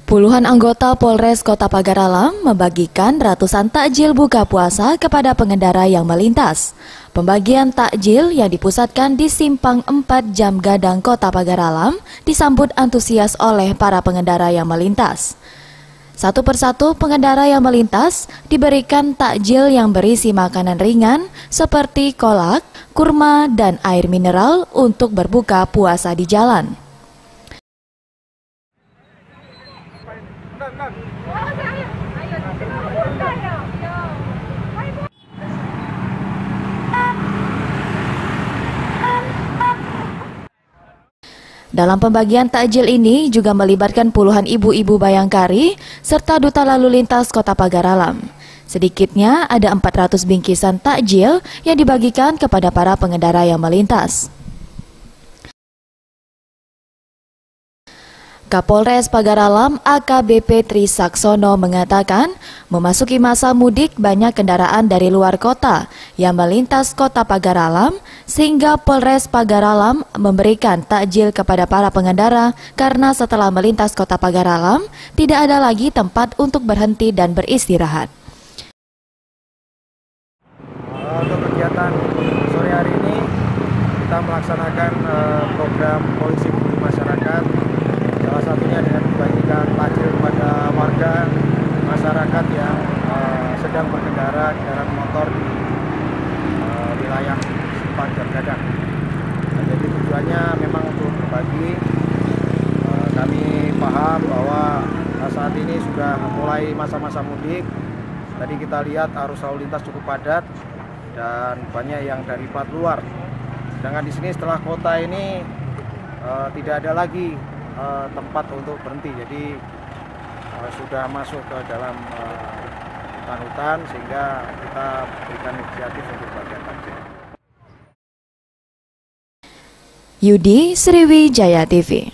Puluhan anggota Polres Kota Pagar Alam membagikan ratusan takjil buka puasa kepada pengendara yang melintas. Pembagian takjil yang dipusatkan di Simpang 4 Jam Gadang Kota Pagar Alam disambut antusias oleh para pengendara yang melintas. Satu persatu pengendara yang melintas diberikan takjil yang berisi makanan ringan seperti kolak, kurma, dan air mineral untuk berbuka puasa di jalan. Dalam pembagian takjil ini juga melibatkan puluhan ibu-ibu Bayangkari serta Duta Lalu Lintas Kota Pagar Alam. Sedikitnya ada 400 bingkisan takjil yang dibagikan kepada para pengendara yang melintas. Kapolres Pagar Alam AKBP Tri Saksono mengatakan, memasuki masa mudik banyak kendaraan dari luar kota yang melintas Kota Pagar Alam, sehingga Polres Pagar Alam memberikan takjil kepada para pengendara karena setelah melintas Kota Pagar Alam, tidak ada lagi tempat untuk berhenti dan beristirahat. Untuk kegiatan sore hari ini, kita melaksanakan program polisi peduli masyarakat. Salah satunya dengan membagikan takjil kepada warga masyarakat yang sedang berkendara kendaraan motor di wilayah Simpang Jam Gadang. Nah, jadi tujuannya memang untuk berbagi. Kami paham bahwa saat ini sudah mulai masa-masa mudik. Tadi kita lihat arus lalu lintas cukup padat dan banyak yang dari plat luar. Sedangkan di sini setelah kota ini tidak ada lagi tempat untuk berhenti, jadi sudah masuk ke dalam hutan-hutan sehingga kita berikan inisiatif untuk bagian takjil. Yudi, Sriwijaya TV.